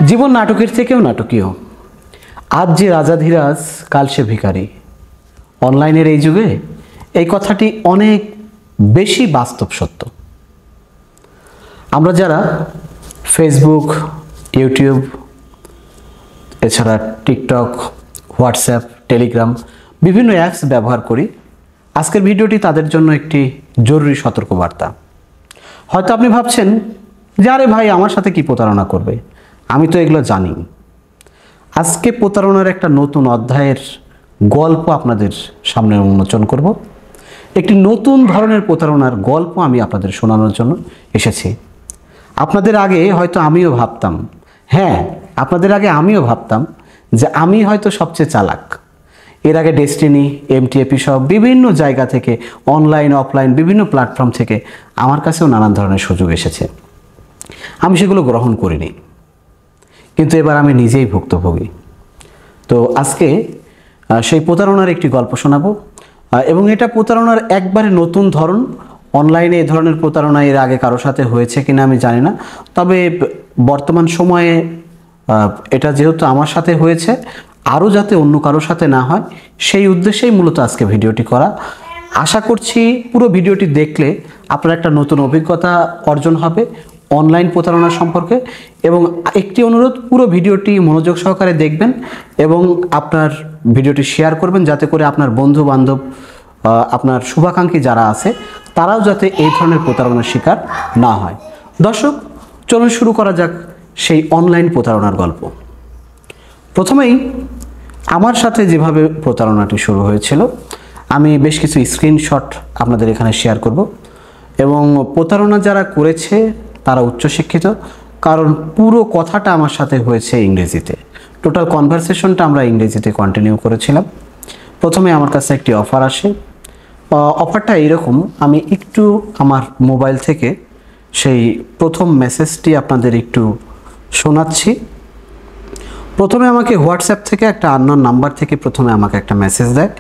জীবন নাটকের থেকেও নাটকীয়। আজ যে রাজাধিরাজ, কাল সে ভিখারি। অনলাইনের এই যুগে এই কথাটি অনেক বেশি বাস্তব সত্য। আমরা যারা ফেসবুক, ইউটিউব, এছাড়া টিকটক, হোয়াটসঅ্যাপ, টেলিগ্রাম বিভিন্ন অ্যাপস ব্যবহার করি, আজকের ভিডিওটি তাদের জন্য একটি জরুরি সতর্কবার্তা। হয়তো আপনি ভাবছেন যে আরে ভাই, আমার সাথে কি প্রতারণা করবে, আমি তো এগুলো জানি। আজকে প্রতারণার একটা নতুন অধ্যায়ের গল্প আপনাদের সামনে উন্মোচন করব। একটি নতুন ধরনের প্রতারণার গল্প আমি আপনাদের শোনানোর জন্য এসেছি। আপনাদের আগে হয়তো আমিও ভাবতাম, আপনাদের আগে আমিও ভাবতাম যে আমি হয়তো সবচেয়ে চালাক। এর আগে ডেস্টিনি, এমটিএপি সব বিভিন্ন জায়গা থেকে, অনলাইন অফলাইন বিভিন্ন প্ল্যাটফর্ম থেকে আমার কাছেও নানান ধরনের সুযোগ এসেছে। আমি সেগুলো গ্রহণ করিনি, কিন্তু এবার আমি নিজেই ভুক্তভোগী। তো আজকে সেই প্রতারণার একটি গল্প শোনাবো, এবং এটা প্রতারণার একবারে নতুন ধরন। অনলাইনে এই ধরনের প্রতারণা এর আগে কারো সাথে হয়েছে কিনা আমি জানি না, তবে বর্তমান সময়ে এটা যেহেতু আমার সাথে হয়েছে, আরও যাতে অন্য কারোর সাথে না হয় সেই উদ্দেশ্যেই মূলত আজকে ভিডিওটি করা। আশা করছি পুরো ভিডিওটি দেখলে আপনার একটা নতুন অভিজ্ঞতা অর্জন হবে অনলাইন প্রতারণা সম্পর্কে। এবং একটি অনুরোধ, পুরো ভিডিওটি মনোযোগ সহকারে দেখবেন এবং আপনার ভিডিওটি শেয়ার করবেন, যাতে করে আপনার বন্ধু বান্ধব, আপনার শুভাকাঙ্ক্ষী যারা আছে তারাও যাতে এই ধরনের প্রতারণার শিকার না হয়। দর্শক, চলুন শুরু করা যাক সেই অনলাইন প্রতারণার গল্প। প্রথমেই আমার সাথে যেভাবে প্রতারণাটি শুরু হয়েছিল, আমি বেশ কিছু স্ক্রিনশট আপনাদের এখানে শেয়ার করব। এবং প্রতারণা যারা করেছে তারা উচ্চশিক্ষিত, কারণ পুরো কথাটা আমার সাথে হয়েছে ইংরেজিতে। টোটাল কনভারসেশনটা আমরা ইংরেজিতে কন্টিনিউ করেছিলাম। প্রথমে আমার কাছে একটি অফার আসে। অফারটা এইরকম, আমি একটু আমার মোবাইল থেকে সেই প্রথম মেসেজটি আপনাদের একটু শোনাচ্ছি। প্রথমে আমাকে হোয়াটসঅ্যাপ থেকে একটা আননোন নাম্বার থেকে প্রথমে আমাকে একটা মেসেজ দেয়।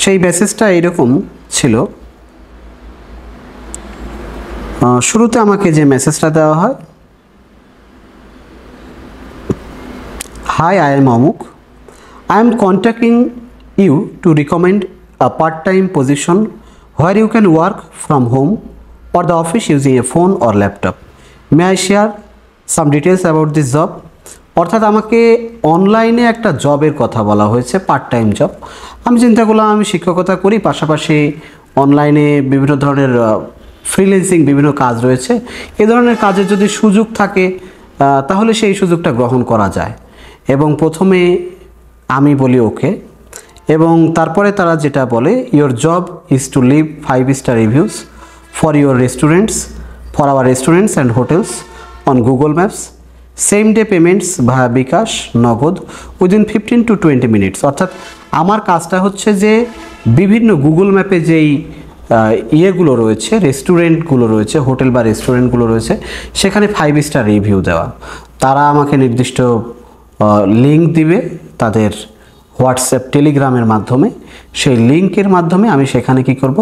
সেই মেসেজটা এইরকম ছিল। শুরুতে আমাকে যে মেসেজটা দেওয়া হয়, হাই, আই এম অমুক, I am contacting you to recommend a part-time position where you can work from home or the office using a phone or laptop. May I share some details about this job? অর্থাৎ আমাকে অনলাইনে একটা জবের কথা বলা হয়েছে, part time job. আমি চিন্তা করলাম আমি শিক্ষকতা করি, পাশাপাশি অনলাইনে বিভিন্ন ধরনের ফ্রিল্যান্সিং বিভিন্ন কাজ রয়েছে। এ ধরনের কাজের যদি সুযোগ থাকে তাহলে সেই সুযোগটা গ্রহণ করা যায়। এবং প্রথমে আমি বলি ওকে, এবং তারপরে তারা যেটা বলে, your job is to leave 5-star reviews for your restaurants, for our restaurants and hotels on Google Maps, same day payments via bKash, Nagad, within 15 to 20 minutes. অর্থাৎ আমার কাজটা হচ্ছে যে বিভিন্ন গুগল ম্যাপে যেই ইয়েগুলো রয়েছে, রেস্টুরেন্টগুলো রয়েছে, হোটেল বা রেস্টুরেন্টগুলো রয়েছে, সেখানে 5-star রিভিউ দেওয়া। তারা আমাকে নির্দিষ্ট লিঙ্ক দিবে তাদের হোয়াটসঅ্যাপ, টেলিগ্রামের মাধ্যমে। সেই লিঙ্কের মাধ্যমে আমি সেখানে কি করব,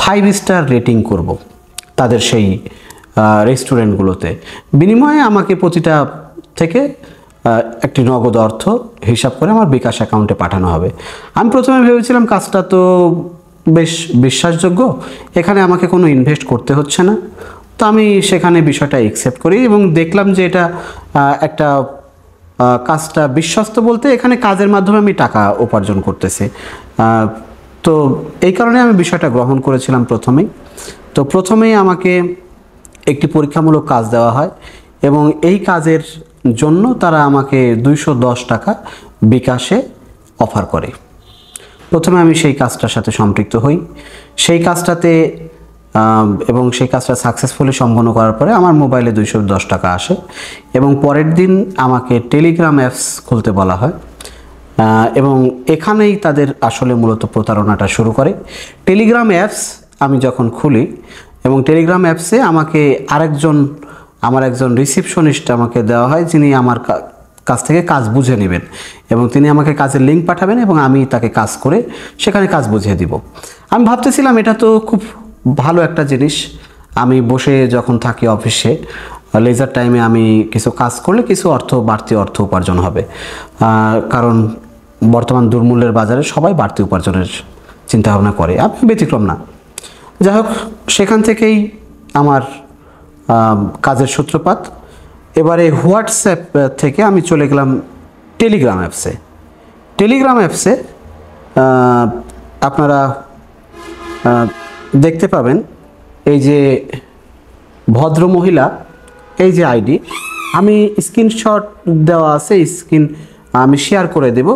5-star রেটিং করব তাদের সেই রেস্টুরেন্টগুলোতে। বিনিময়ে আমাকে প্রতিটা থেকে একটি নগদ অর্থ হিসাব করে আমার বিকাশ অ্যাকাউন্টে পাঠানো হবে। আমি প্রথমে ভেবেছিলাম কাজটা তো বেশ বিশ্বাসযোগ্য, এখানে আমাকে কোনো ইনভেস্ট করতে হচ্ছে না। তো আমি সেখানে বিষয়টা অ্যাকসেপ্ট করি এবং দেখলাম যে এটা একটা কাজটা বিশ্বস্ত, বলতে এখানে কাজের মাধ্যমে আমি টাকা উপার্জন করতেছি। তো এই কারণে আমি বিষয়টা গ্রহণ করেছিলাম প্রথমেই। তো প্রথমেই আমাকে একটি পরীক্ষামূলক কাজ দেওয়া হয় এবং এই কাজের জন্য তারা আমাকে 210 টাকা বিকাশে অফার করে। প্রথমে আমি সেই কাজটার সাথে সম্পৃক্ত হই, সেই কাজটাতে, এবং সেই কাজটা সাকসেসফুলি সম্পন্ন করার পরে আমার মোবাইলে 210 টাকা আসে। এবং পরের দিন আমাকে টেলিগ্রাম অ্যাপস খুলতে বলা হয়, এবং এখানেই তাদের আসলে মূলত প্রতারণাটা শুরু করে। টেলিগ্রাম অ্যাপস আমি যখন খুলি, এবং টেলিগ্রাম অ্যাপসে আমাকে আমার একজন রিসিপশনিস্ট আমাকে দেওয়া হয়, যিনি আমার কাছ থেকে কাজ বুঝে নেবেন এবং তিনি আমাকে কাজের লিঙ্ক পাঠাবেন এবং আমি তাকে কাজ করে সেখানে কাজ বুঝিয়ে দিব। আমি ভাবতেছিলাম এটা তো খুব ভালো একটা জিনিস। আমি বসে যখন থাকি অফিসে, লেজার টাইমে আমি কিছু কাজ করলে কিছু বাড়তি অর্থ উপার্জন হবে, কারণ বর্তমান দুর্মূল্যের বাজারে সবাই বাড়তি উপার্জনের চিন্তাভাবনা করে, আমি ব্যতিক্রম না। যাই হোক, সেখান থেকেই আমার কাজের সূত্রপাত। এবারে হোয়াটসঅ্যাপ থেকে আমি চলে গেলাম টেলিগ্রাম অ্যাপসে। টেলিগ্রাম অ্যাপসে আপনারা দেখতে পাবেন এই যে ভদ্রমহিলা, এই যে আইডি, আমি স্ক্রিনশট দেওয়া আছে, আমি শেয়ার করে দেব।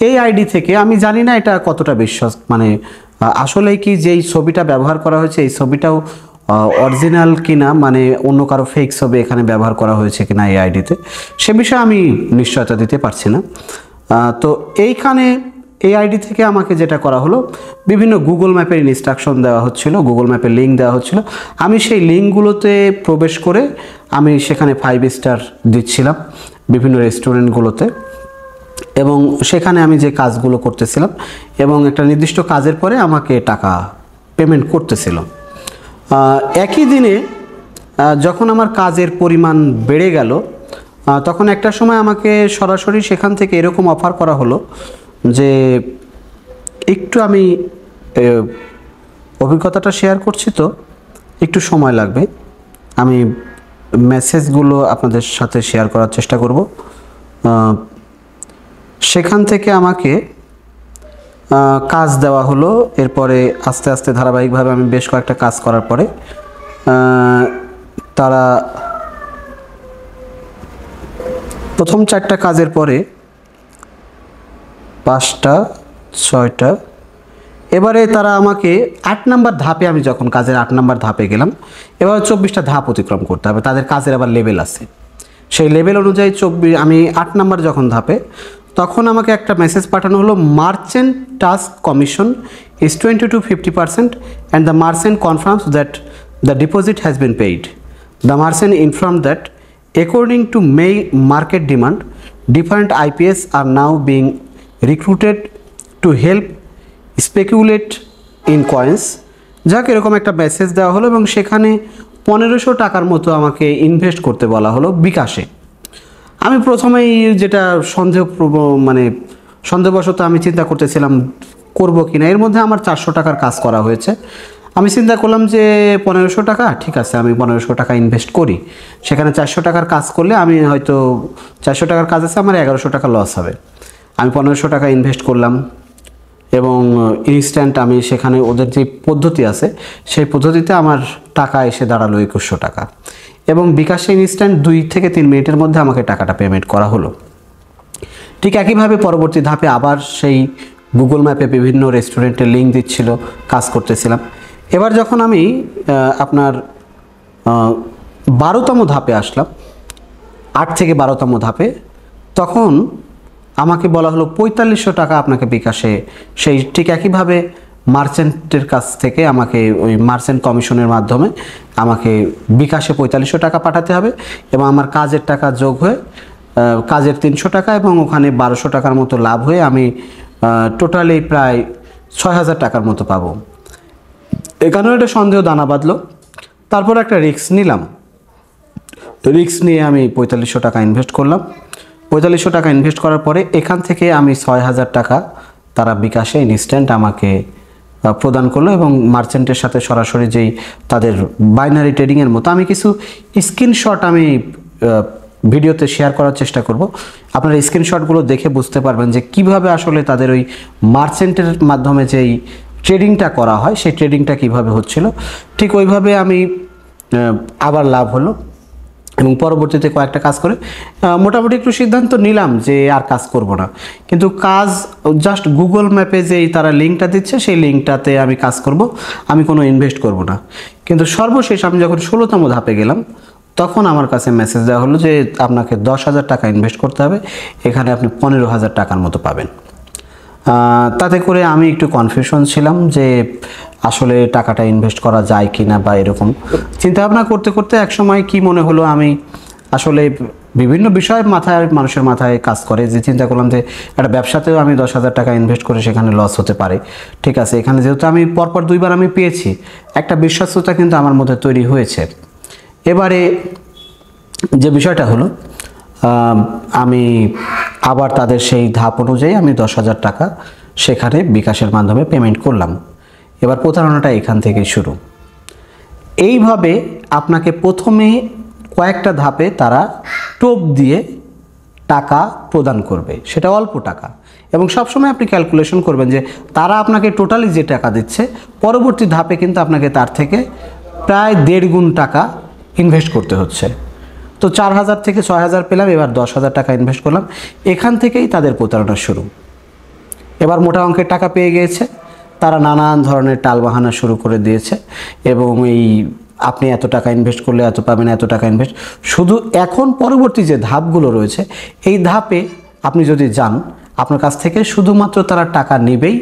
এই আইডি থেকে আমি জানি না এটা কতটা বিশ্বাস, মানে আসলে কি যেই ছবিটা ব্যবহার করা হয়েছে এই ছবিটাও অরিজিনাল কিনা, মানে অন্য কারো ফেক ছবি এখানে ব্যবহার করা হয়েছে কিনা এই আইডিতে, সে বিষয়ে আমি নিশ্চয়তা দিতে পারছি না। তো এইখানে এই আইডি থেকে আমাকে যেটা করা হলো, বিভিন্ন গুগল ম্যাপের ইনস্ট্রাকশন দেওয়া হচ্ছিল, গুগল ম্যাপের লিঙ্ক দেওয়া হচ্ছিল। আমি সেই লিঙ্কগুলোতে প্রবেশ করে আমি সেখানে 5 স্টার দিচ্ছিলাম বিভিন্ন রেস্টুরেন্টগুলোতে, এবং সেখানে আমি যে কাজগুলো করতেছিলাম এবং একটা নির্দিষ্ট কাজের পরে আমাকে টাকা পেমেন্ট করতেছিল। একই দিনে যখন আমার কাজের পরিমাণ বেড়ে গেল, তখন একটা সময় আমাকে সরাসরি সেখান থেকে এরকম অফার করা হলো যে একটু আমি অভিজ্ঞতাটা শেয়ার করছি, তো একটু সময় লাগবে, আমি মেসেজগুলো আপনাদের সাথে শেয়ার করার চেষ্টা করব। সেখান থেকে আমাকে কাজ দেওয়া হলো। এরপরে আস্তে আস্তে ধারাবাহিকভাবে আমি বেশ কয়েকটা কাজ করার পরে তারা প্রথম 4টা কাজের পরে 5টা 6টা, এবারে তারা আমাকে 8 নাম্বার ধাপে, আমি যখন কাজের 8 নাম্বার ধাপে গেলাম, এবার 24টা ধাপ অতিক্রম করতে হবে, তাদের কাজের আবার লেভেল আছে, সেই লেভেল অনুযায়ী আমি 8 নাম্বার যখন ধাপে, তখন আমাকে একটা মেসেজ পাঠানো হলো, merchant task commission is 20 to 50% and the merchant confirms that the deposit has been paid. The merchant inform that according to May market demand, different IPS are now being recruited to help speculate in coins। যাক, এরকম একটা message দেওয়া হলো এবং সেখানে 1500 টাকার মতো আমাকে ইনভেস্ট করতে বলা হলো বিকাশে। আমি প্রথমেই যেটা সন্দেহবশত আমি চিন্তা করতেছিলাম করব কিনা, এর মধ্যে আমার 400 টাকার কাজ করা হয়েছে। আমি চিন্তা করলাম যে 1500 টাকা, ঠিক আছে, আমি 1500 টাকা ইনভেস্ট করি। সেখানে 400 টাকার কাজ করলে আমি হয়তো 400 টাকার কাজ আছে, আমার 1100 টাকা লস হবে। আমি 1500 টাকা ইনভেস্ট করলাম এবং ইনস্ট্যান্ট আমি সেখানে ওদের যে পদ্ধতি আছে সেই পদ্ধতিতে আমার টাকা এসে দাঁড়ালো 2100 টাকা, এবং বিকাশে ইনস্ট্যান্ট 2 থেকে 3 মিনিটের মধ্যে আমাকে টাকাটা পেমেন্ট করা হলো। ঠিক একইভাবে পরবর্তী ধাপে আবার সেই গুগল ম্যাপে বিভিন্ন রেস্টুরেন্টের লিঙ্ক দিচ্ছিল, কাজ করতেছিলাম। এবার যখন আমি আপনার 12তম ধাপে আসলাম, 8 থেকে 12তম ধাপে, তখন আমাকে বলা হলো 4500 টাকা আপনাকে বিকাশে, সেই ঠিক একইভাবে মার্চেন্টের কাছ থেকে আমাকে ওই মার্চেন্ট কমিশনের মাধ্যমে আমাকে বিকাশে 4500 টাকা পাঠাতে হবে, এবং আমার কাজের টাকা যোগ হয়ে কাজের 300 টাকা এবং ওখানে 1200 টাকার মতো লাভ হয়ে আমি টোটালি প্রায় 6000 টাকার মতো পাবো। এখানেও একটা সন্দেহ দানা বাঁধলো। তারপর একটা রিস্ক নিলাম, রিস্ক নিয়ে আমি 4500 টাকা ইনভেস্ট করলাম। 4500 টাকা ইনভেস্ট করার পরে এখান থেকে আমি 6000 টাকা তারা বিকাশে ইনস্ট্যান্ট আমাকে প্রদান করলো, এবং মার্চেন্টের সাথে সরাসরি যেই তাদের বাইনারি ট্রেডিংয়ের মতো আমি কিছু স্ক্রিনশট আমি ভিডিওতে শেয়ার করার চেষ্টা করব। আপনারা স্ক্রিনশটগুলো দেখে বুঝতে পারবেন যে কিভাবে আসলে তাদের ওই মার্চেন্টের মাধ্যমে যেই ট্রেডিংটা করা হয় সেই ট্রেডিংটা কিভাবে হচ্ছিল। ঠিক ওইভাবে আমি আবার লাভ হলো, এবং পরবর্তীতে কয়েকটা কাজ করে মোটামুটি একটু সিদ্ধান্ত নিলাম যে আর কাজ করব না। কিন্তু কাজ জাস্ট গুগল ম্যাপে যেই তারা লিঙ্কটা দিচ্ছে সেই লিঙ্কটাতে আমি কাজ করব, আমি কোনো ইনভেস্ট করব না। কিন্তু সর্বশেষ আমি যখন 16তম ধাপে গেলাম, তখন আমার কাছে মেসেজ দেওয়া হলো যে আপনাকে 10,000 টাকা ইনভেস্ট করতে হবে, এখানে আপনি 15,000 টাকার মতো পাবেন। তাতে করে আমি একটু কনফিউশন ছিলাম যে আসলে টাকাটা ইনভেস্ট করা যায় কি না, বা এরকম চিন্তাভাবনা করতে করতে একসময় কি মনে হলো, আমি আসলে বিভিন্ন বিষয় মানুষের মাথায় কাজ করে, যে চিন্তা করলাম যে একটা ব্যবসাতেও আমি 10,000 টাকা ইনভেস্ট করে সেখানে লস হতে পারে। ঠিক আছে, এখানে যেহেতু আমি পরপর 2বার আমি পেয়েছি, একটা বিশ্বস্ততা কিন্তু আমার মধ্যে তৈরি হয়েছে। এবারে যে বিষয়টা হলো আমি আবার তাদের সেই ধাপ অনুযায়ী আমি 10,000 টাকা সেখানে বিকাশের মাধ্যমে পেমেন্ট করলাম। এবার প্রতারণাটা এখান থেকেই শুরু। এইভাবে আপনাকে প্রথমে কয়েকটা ধাপে তারা টোপ দিয়ে টাকা প্রদান করবে, সেটা অল্প টাকা, এবং সবসময় আপনি ক্যালকুলেশন করবেন যে তারা আপনাকে টোটালি যে টাকা দিচ্ছে পরবর্তী ধাপে কিন্তু আপনাকে তার থেকে প্রায় 1.5 গুণ টাকা ইনভেস্ট করতে হচ্ছে। তো 4,000 থেকে 6,000 পেলাম, এবার 10,000 টাকা ইনভেস্ট করলাম। এখান থেকেই তাদের প্রতারণা শুরু। এবার মোটা অঙ্কের টাকা পেয়ে গিয়েছে, তারা নানান ধরনের টালবাহানা শুরু করে দিয়েছে, এবং এই আপনি এত টাকা ইনভেস্ট করলে এত পাবেন, এত টাকা ইনভেস্ট। শুধু এখন পরবর্তী যে ধাপগুলো রয়েছে এই ধাপে আপনি যদি যান, আপনার কাছ থেকে শুধুমাত্র তারা টাকা নেবেই,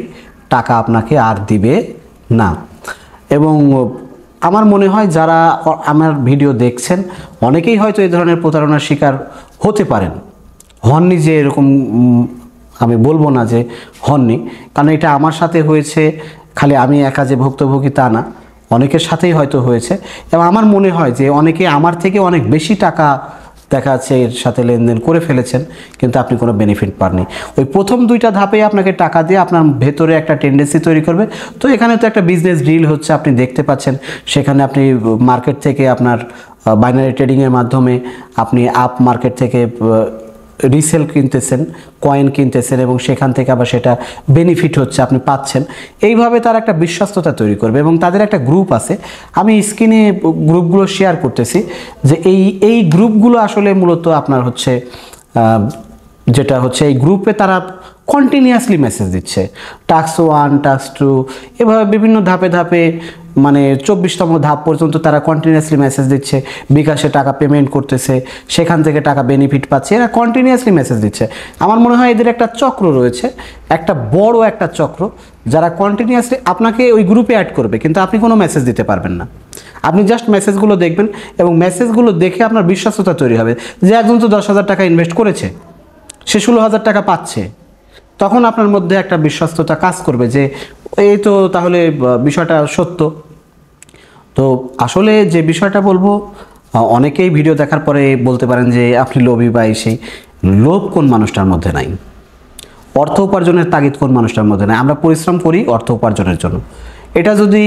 টাকা আপনাকে আর দিবে না। এবং আমার মনে হয় যারা আমার ভিডিও দেখছেন অনেকেই হয়তো এই ধরনের প্রতারণার শিকার হতে পারেন, হননি যে এরকম আমি বলবো না যে হননি, কারণ এটা আমার সাথে হয়েছে, খালি আমি একা যে ভুক্তভোগী তা না, অনেকের সাথেই হয়তো হয়েছে। এবং আমার মনে হয় যে অনেকে আমার থেকে অনেক বেশি টাকা দেখা যাচ্ছে এর সাথে লেনদেন করে ফেলেছেন, কিন্তু আপনি কোনো বেনিফিট পাননি। ওই প্রথম 2টা ধাপে আপনাকে টাকা দিয়ে আপনার ভেতরে একটা টেন্ডেন্সি তৈরি করবে। তো এখানে তো একটা বিজনেস ডিল হচ্ছে, আপনি দেখতে পাচ্ছেন। সেখানে আপনি মার্কেট থেকে আপনার বাইনারি ট্রেডিংয়ের মাধ্যমে আপনি আপ মার্কেট থেকে রিসেল কিনতেছেন, কয়েন কিনতেছেন, এবং সেখান থেকে আবার সেটা বেনিফিট হচ্ছে, আপনি পাচ্ছেন। এইভাবে তার একটা বিশ্বস্ততা তৈরি করবে, এবং তাদের একটা গ্রুপ আছে, আমি স্ক্রিনে গ্রুপগুলো শেয়ার করতেছি, যে এই গ্রুপগুলো আসলে মূলত আপনার হচ্ছে যেটা হচ্ছে এই গ্রুপে তারা কন্টিনিউয়াসলি মেসেজ দিচ্ছে, টাস্ক 1, টাস্ক 2, এভাবে বিভিন্ন ধাপে ধাপে, মানে 24তম ধাপ পর্যন্ত তারা কন্টিনিউয়াসলি মেসেজ দিচ্ছে, বিকাশে টাকা পেমেন্ট করতেছে, সেখান থেকে টাকা বেনিফিট পাচ্ছে, এরা কন্টিনিউয়াসলি মেসেজ দিচ্ছে। আমার মনে হয় এদের একটা চক্র রয়েছে, একটা বড় একটা চক্র, যারা কন্টিনিউয়াসলি আপনাকে ওই গ্রুপে অ্যাড করবে, কিন্তু আপনি কোনো মেসেজ দিতে পারবেন না। আপনি জাস্ট মেসেজগুলো দেখবেন, এবং মেসেজগুলো দেখে আপনার বিশ্বস্ততা তৈরি হবে যে একজন তো 10,000 টাকা ইনভেস্ট করেছে, সে 16,000 টাকা পাচ্ছে। তখন আপনার মধ্যে একটা বিশ্বস্ততা কাজ করবে যে এই তো তাহলে বিষয়টা সত্য। তো আসলে যে বিষয়টা বলবো, অনেকেই ভিডিও দেখার পরে বলতে পারেন যে আপনি লোভী বা সেই লোভ কোন মানুষটার মধ্যে নাই, অর্থ উপার্জনের তাগিদ কোন মানুষটার মধ্যে নাই। আমরা পরিশ্রম করি অর্থ উপার্জনের জন্য। এটা যদি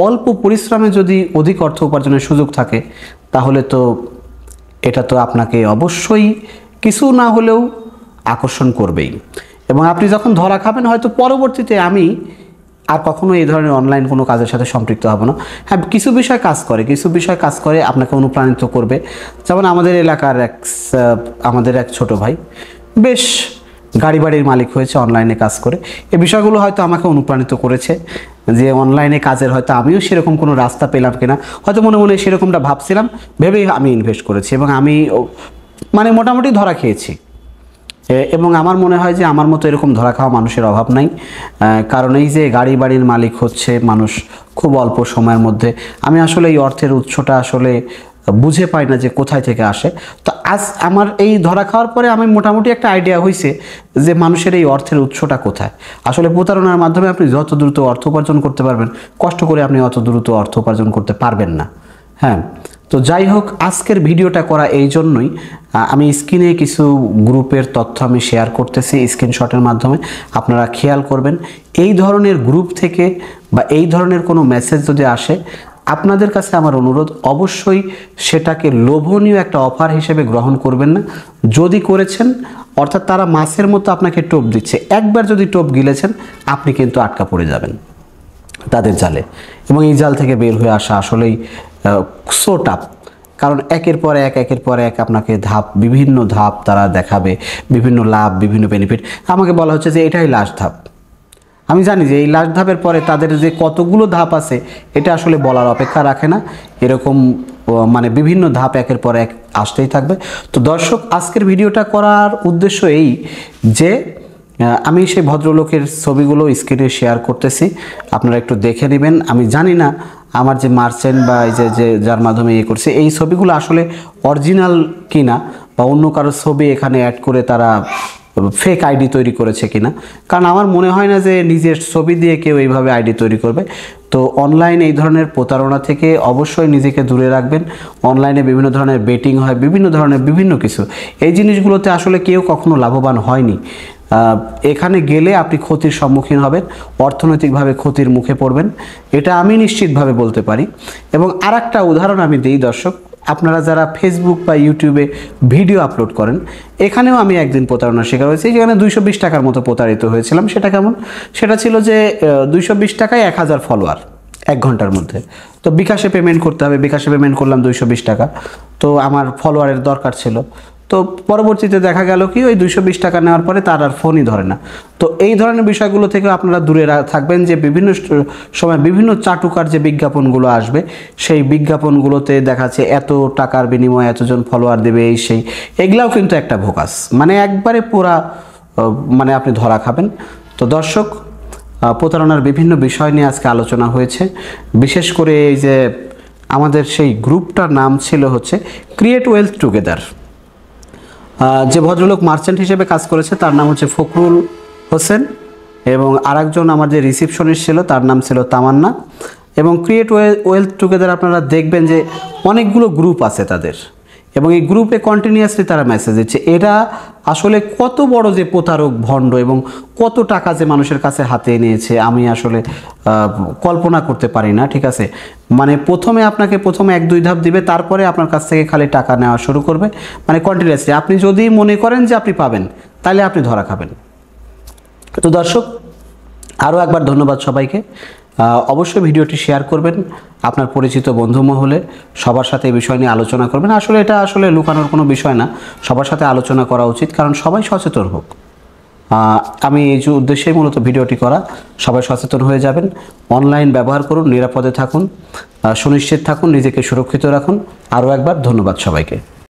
অল্প পরিশ্রমে যদি অধিক অর্থ উপার্জনের সুযোগ থাকে, তাহলে তো এটা তো আপনাকে অবশ্যই কিছু না হলেও আকর্ষণ করবেই। এবং আপনি যখন ধরা খাবেন, হয়তো পরবর্তীতে আমি আর কখনো এই ধরনের অনলাইন কোনো কাজের সাথে সম্পৃক্ত হব না। হ্যাঁ, কিছু বিষয় কাজ করে আপনাকে অনুপ্রাণিত করবে। যেমন আমাদের এলাকার আমাদের এক ছোট ভাই বেশ গাড়ি বাড়ির মালিক হয়েছে অনলাইনে কাজ করে। এই বিষয়গুলো হয়তো আমাকে অনুপ্রাণিত করেছে যে অনলাইনে কাজের হয়তো আমিও সেরকম কোনো রাস্তা পেলাম কিনা, হয়তো মনে মনে সেরকমটা ভাবছিলাম, ভেবেই আমি ইনভেস্ট করেছি, এবং আমি মানে মোটামুটি ধরা খেয়েছি। এবং আমার মনে হয় যে আমার মতো এরকম ধরা খাওয়া মানুষের অভাব নাই। কারণ এই যে গাড়ি বাড়ির মালিক হচ্ছে মানুষ খুব অল্প সময়ের মধ্যে, আমি আসলে এই অর্থের উৎসটা আসলে বুঝে পাই না যে কোথায় থেকে আসে। তো আজ আমার এই ধরা খাওয়ার পরে আমি মোটামুটি একটা আইডিয়া হয়েছে যে মানুষের এই অর্থের উৎসটা কোথায়। আসলে প্রতারণার মাধ্যমে আপনি যত দ্রুত অর্থ উপার্জন করতে পারবেন, কষ্ট করে আপনি অত দ্রুত অর্থ উপার্জন করতে পারবেন না। হ্যাঁ, তো যাই হোক, আজকের ভিডিওটা করা এই জন্যই, আমি স্ক্রিনে কিছু গ্রুপের তথ্য আমি শেয়ার করতেছি স্ক্রিনশটের মাধ্যমে, আপনারা খেয়াল করবেন। এই ধরনের গ্রুপ থেকে বা এই ধরনের কোনো মেসেজ যদি আসে, আপনাদের কাছে আমার অনুরোধ, অবশ্যই সেটাকে লোভনীয় একটা অফার হিসেবে গ্রহণ করবেন না। যদি করেছেন, অর্থাৎ তারা মাছের মতো আপনাকে টোপ দিচ্ছে, একবার যদি টোপ গিলেছেন আপনি কিন্তু আটকা পড়ে যাবেন তাদের জালে। এবং এই জাল থেকে বের হয়ে আসা আসলেই সো টাফ, কারণ একের পর এক আপনাকে বিভিন্ন ধাপ তারা দেখাবে, বিভিন্ন লাভ, বিভিন্ন বেনিফিট। আমাকে বলা হচ্ছে যে এটাই লাস্ট ধাপ। আমি জানি যে এই লাস্ট ধাপের পরে তাদের যে কতগুলো ধাপ আছে এটা আসলে বলার অপেক্ষা রাখে না। এরকম মানে বিভিন্ন ধাপ একের পর এক আসতেই থাকবে। তো দর্শক, আজকের ভিডিওটা করার উদ্দেশ্য এই যে আমি সেই ভদ্রলোকের ছবিগুলো স্ক্রিনে শেয়ার করতেছি, আপনারা একটু দেখে নেবেন। আমি জানি না আমার যে মার্চেন্ট বা এই যে যার মাধ্যমে করছে এই ছবিগুলো আসলে অরিজিনাল কিনা, বা অন্য কারো ছবি এখানে অ্যাড করে তারা ফেক আইডি তৈরি করেছে কিনা। কারণ আমার মনে হয় না যে নিজের ছবি দিয়ে কেউ এইভাবে আইডি তৈরি করবে। তো অনলাইন এই ধরনের প্রতারণা থেকে অবশ্যই নিজেকে দূরে রাখবেন। অনলাইনে বিভিন্ন ধরনের বেটিং হয়, বিভিন্ন ধরনের বিভিন্ন কিছু, এই জিনিসগুলোতে আসলে কেউ কখনো লাভবান হয়নি। এখানে গেলে আপনি ক্ষতির সম্মুখীন হবেন, অর্থনৈতিকভাবে ক্ষতির মুখে পড়বেন, এটা আমি নিশ্চিতভাবে বলতে পারি। এবং আর একটা উদাহরণ আমি দিই দর্শক, আপনারা যারা ফেসবুক বা ইউটিউবে ভিডিও আপলোড করেন, এখানেও আমি একদিন প্রতারণার শিকার হয়েছি, যেখানে 220 টাকার মতো প্রতারিত হয়েছিলাম। সেটা কেমন? সেটা ছিল যে 220 টাকায় 1000 ফলোয়ার 1 ঘন্টার মধ্যে। তো বিকাশে পেমেন্ট করতে হবে, বিকাশে পেমেন্ট করলাম 220 টাকা। তো আমার ফলোয়ারের দরকার ছিল। তো পরবর্তীতে দেখা গেল কি ওই 220 টাকা নেওয়ার পরে তার আর ফোনই ধরে না। তো এই ধরনের বিষয়গুলো থেকে আপনারা দূরে থাকবেন, যে বিভিন্ন সময় বিভিন্ন চাটুকার যে বিজ্ঞাপনগুলো আসবে, সেই বিজ্ঞাপনগুলোতে দেখাচ্ছে এত টাকার বিনিময়ে এতজন ফলোয়ার দেবে, এই সেই, এগুলাও কিন্তু একটা ভোকাস, মানে একবারে পুরা মানে আপনি ধরা খাবেন। তো দর্শক, প্রতারণার বিভিন্ন বিষয় নিয়ে আজকে আলোচনা হয়েছে। বিশেষ করে এই যে আমাদের সেই গ্রুপটার নাম ছিল হচ্ছে ক্রিয়েট ওয়েলথ টুগেদার। যে ভদ্রলোক মার্চেন্ট হিসেবে কাজ করেছে তার নাম হচ্ছে ফখরুল হোসেন, এবং আরেকজন আমার যে রিসিপশনিস্ট ছিল তার নাম ছিল তামান্না। এবং ক্রিয়েট ওয়েলথ টুগেদার আপনারা দেখবেন যে অনেকগুলো গ্রুপ আছে তাদের, এবং এই গ্রুপে কন্টিনিউয়াসলি তারা মেসেজ দিচ্ছে। এরা আসলে কত বড় যে প্রতারক, ভণ্ড, এবং কত টাকা যে মানুষের কাছে হাতে নিয়েছে আমি আসলে কল্পনা করতে পারি না। ঠিক আছে, মানে প্রথমে 1-2 ধাপ দিবে, তারপরে আপনার কাছ থেকে খালি টাকা নেওয়া শুরু করবে, মানে কন্টিনিউয়াসলি। আপনি যদি মনে করেন যে আপনি পাবেন, তাহলে আপনি ধরা খাবেন। তো দর্শক, আরও একবার ধন্যবাদ সবাইকে। অবশ্যই ভিডিওটি শেয়ার করবেন আপনার পরিচিত বন্ধু মহলে, সবার সাথে এই বিষয় নিয়ে আলোচনা করবেন। আসলে এটা আসলে লুকানোর কোনো বিষয় না, সবার সাথে আলোচনা করা উচিত, কারণ সবাই সচেতন হোক। আমি এই যে উদ্দেশ্যেই মূলত ভিডিওটি করা, সবাই সচেতন হয়ে যাবেন। অনলাইন ব্যবহার করুন, নিরাপদে থাকুন, সুনিশ্চিত থাকুন, নিজেকে সুরক্ষিত রাখুন। আরও একবার ধন্যবাদ সবাইকে।